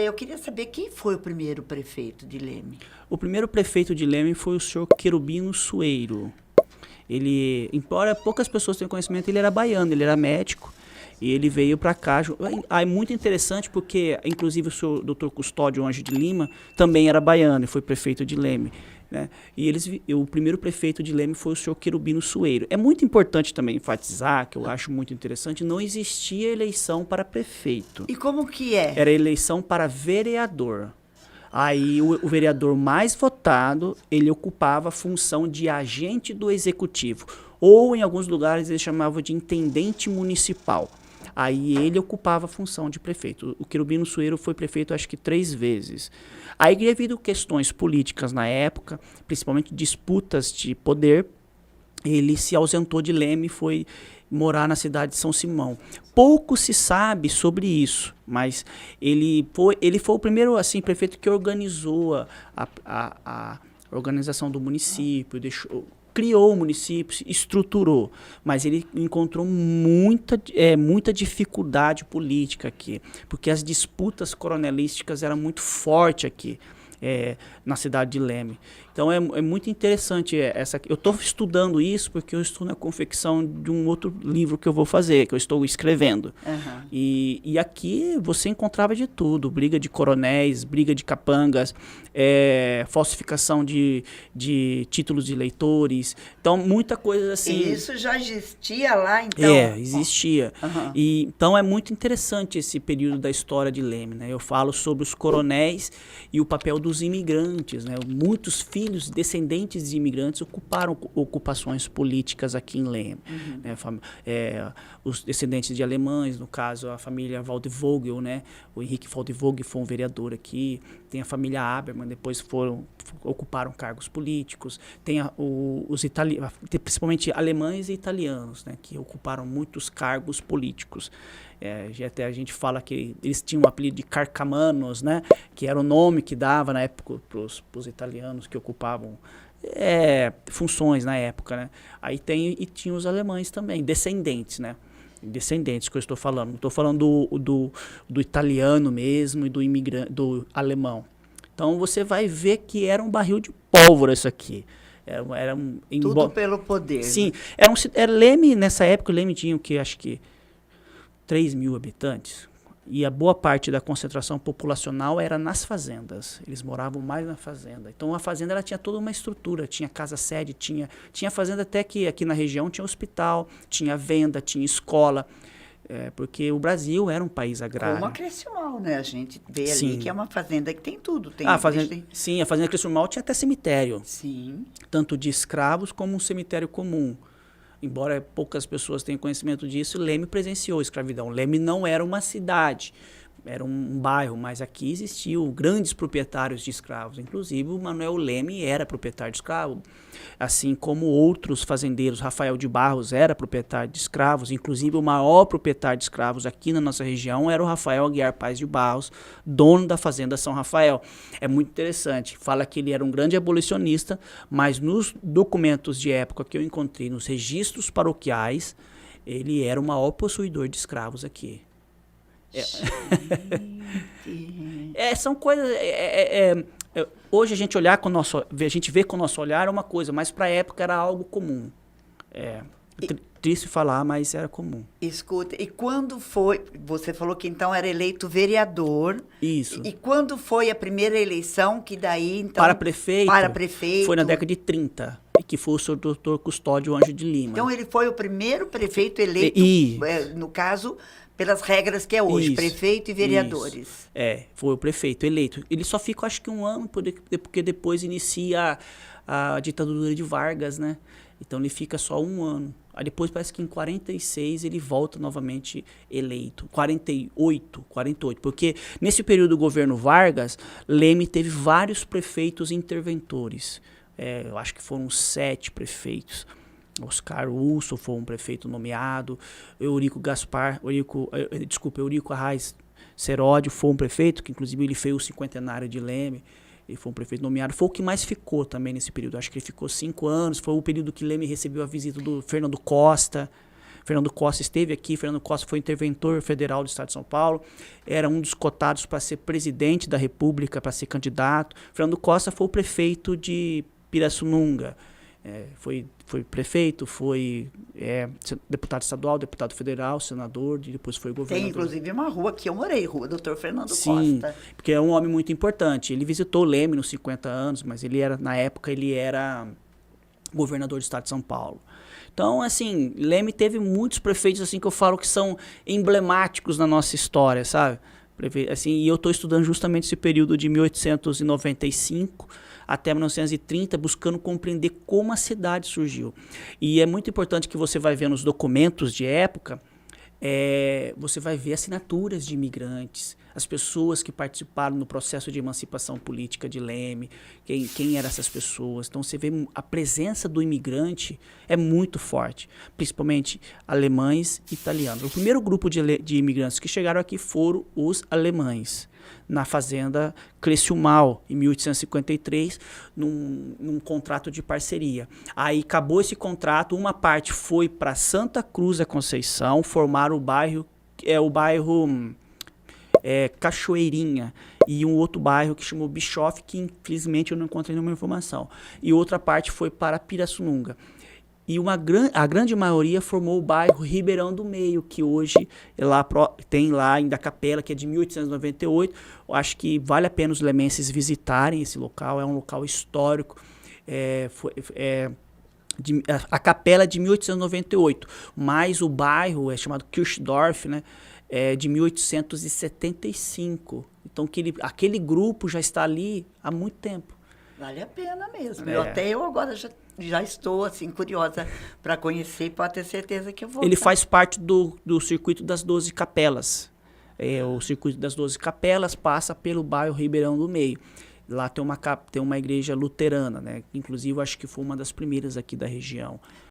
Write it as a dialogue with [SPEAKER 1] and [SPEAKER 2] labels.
[SPEAKER 1] eu queria saber quem foi o primeiro prefeito de Leme.
[SPEAKER 2] O primeiro prefeito de Leme foi o senhor Querubino Sueiro. Ele, embora poucas pessoas tenham conhecimento, ele era baiano, ele era médico. E ele veio para cá. É muito interessante porque, inclusive, o senhor Dr. Custódio Anjo de Lima também era baiano e foi prefeito de Leme. Né? E o primeiro prefeito de Leme foi o senhor Querubino Sueiro. É muito importante também enfatizar, que eu acho muito interessante, não existia eleição para prefeito.
[SPEAKER 1] E como que é?
[SPEAKER 2] Era eleição para vereador. Aí o vereador mais votado, ele ocupava a função de agente do executivo. Ou, em alguns lugares, eles chamavam de intendente municipal. Aí ele ocupava a função de prefeito. O Querubino Sueiro foi prefeito acho que 3 vezes. Aí, devido a questões políticas na época, principalmente disputas de poder, ele se ausentou de Leme e foi morar na cidade de São Simão. Pouco se sabe sobre isso, mas ele foi o primeiro assim, prefeito que organizou a organização do município, criou o município, estruturou, mas ele encontrou muita dificuldade política aqui, porque as disputas coronelísticas eram muito fortes aqui na cidade de Leme. Então é muito interessante eu estou estudando isso porque eu estou na confecção de um outro livro que eu vou fazer, que eu estou escrevendo.
[SPEAKER 1] Uhum.
[SPEAKER 2] E aqui você encontrava de tudo, briga de coronéis, briga de capangas, falsificação de títulos de eleitores, então muita coisa assim.
[SPEAKER 1] E isso já existia lá, então?
[SPEAKER 2] Existia.
[SPEAKER 1] Uhum.
[SPEAKER 2] Então é muito interessante esse período da história de Leme, né? Eu falo sobre os coronéis e o papel dos imigrantes, né? Muitos filhos descendentes de imigrantes ocuparam ocupações políticas aqui em Leme. Uhum. Né? Os descendentes de alemães, no caso a família Waldvogel, né? O Henrique Waldvogel foi um vereador aqui. Tem a família Habermann, depois ocuparam cargos políticos. Tem os italianos, principalmente alemães e italianos, né? Que ocuparam muitos cargos políticos. Até a gente fala que eles tinham o apelido de carcamanos, né? Que era o nome que dava na época para os italianos que ocupavam funções na época, né? Aí tinha os alemães também, descendentes, né? Descendentes que eu estou falando. Não estou falando do italiano mesmo e do alemão. Então você vai ver que era um barril de pólvora isso aqui.
[SPEAKER 1] Tudo pelo poder.
[SPEAKER 2] Sim. Leme, nessa época, Leme tinha o que? Acho que 3.000 habitantes. E a boa parte da concentração populacional era nas fazendas. Eles moravam mais na fazenda. Então a fazenda ela tinha toda uma estrutura. Tinha casa-sede, tinha fazenda até que aqui na região tinha hospital, tinha venda, tinha escola. Porque o Brasil era um país agrário.
[SPEAKER 1] Como a Criciúmal, né? A gente vê ali
[SPEAKER 2] Sim.
[SPEAKER 1] que é uma fazenda que tem tudo.
[SPEAKER 2] Sim, a fazenda Criciúmal tinha até cemitério.
[SPEAKER 1] Sim.
[SPEAKER 2] Tanto de escravos como um cemitério comum. Embora poucas pessoas tenham conhecimento disso, Leme presenciou a escravidão. Leme não era uma cidade, era um bairro, mas aqui existiam grandes proprietários de escravos. Inclusive, o Manuel Leme era proprietário de escravo, assim como outros fazendeiros. Rafael de Barros era proprietário de escravos. Inclusive, o maior proprietário de escravos aqui na nossa região era o Rafael Aguiar Paz de Barros, dono da fazenda São Rafael. É muito interessante. Fala que ele era um grande abolicionista, mas nos documentos de época que eu encontrei, nos registros paroquiais, ele era o maior possuidor de escravos aqui. São coisas. Hoje a gente vê com o nosso olhar uma coisa, mas para a época era algo comum. Triste falar, mas era comum.
[SPEAKER 1] Escuta, e quando foi? Você falou que então era eleito vereador.
[SPEAKER 2] Isso.
[SPEAKER 1] E quando foi a primeira eleição que daí então
[SPEAKER 2] para prefeito? Foi na década de 30. Que foi o senhor Dr. Custódio Anjo de Lima.
[SPEAKER 1] Então ele foi o primeiro prefeito eleito, no caso, pelas regras que é hoje, prefeito e vereadores.
[SPEAKER 2] Isso. Foi o prefeito eleito. Ele só fica, acho que 1 ano, porque depois inicia a ditadura de Vargas, né? Então ele fica só 1 ano. Aí depois parece que em 46 ele volta novamente eleito. 48, porque nesse período do governo Vargas, Leme teve vários prefeitos interventores. Eu acho que foram 7 prefeitos. Oscar Urso foi um prefeito nomeado. Eurico Arraes Seródio foi um prefeito, que inclusive ele fez o 50º de Leme. Ele foi um prefeito nomeado. Foi o que mais ficou também nesse período. Acho que ele ficou 5 anos. Foi o período que Leme recebeu a visita do Fernando Costa. Fernando Costa esteve aqui, Fernando Costa foi interventor federal do Estado de São Paulo, era um dos cotados para ser presidente da República, para ser candidato. Fernando Costa foi o prefeito de Pirassununga, foi prefeito, foi deputado estadual, deputado federal, senador, depois foi governador.
[SPEAKER 1] Tem inclusive uma rua que eu morei, Rua Doutor Fernando
[SPEAKER 2] Sim,
[SPEAKER 1] Costa.
[SPEAKER 2] Porque é um homem muito importante. Ele visitou Leme nos 50 anos, mas na época ele era governador do Estado de São Paulo. Então, assim, Leme teve muitos prefeitos assim que eu falo que são emblemáticos na nossa história, sabe? Assim, e eu estou estudando justamente esse período de 1895 até 1930, buscando compreender como a cidade surgiu. E é muito importante que você vai ver nos documentos de época, você vai ver assinaturas de imigrantes, as pessoas que participaram no processo de emancipação política de Leme, quem eram essas pessoas. Então você vê a presença do imigrante é muito forte, principalmente alemães e italianos. O primeiro grupo de imigrantes que chegaram aqui foram os alemães, na fazenda Criciúmal, em 1853, num contrato de parceria. Aí acabou esse contrato, uma parte foi para Santa Cruz da Conceição, formaram o bairro Cachoeirinha, e um outro bairro que chamou Bischoff, que infelizmente eu não encontrei nenhuma informação. E outra parte foi para Pirassununga. E a grande maioria formou o bairro Ribeirão do Meio, que hoje tem lá ainda a capela, que é de 1898. Eu acho que vale a pena os lemenses visitarem esse local, é um local histórico. A capela é de 1898, mas o bairro é chamado Kirchdorf, né? É de 1875. Então aquele grupo já está ali há muito tempo.
[SPEAKER 1] Vale a pena mesmo. Eu agora já estou assim, curiosa para conhecer e pode ter certeza que eu vou.
[SPEAKER 2] Ele faz parte do circuito das 12 capelas. O circuito das 12 capelas passa pelo bairro Ribeirão do Meio. Lá tem uma igreja luterana, né? Inclusive, acho que foi uma das primeiras aqui da região.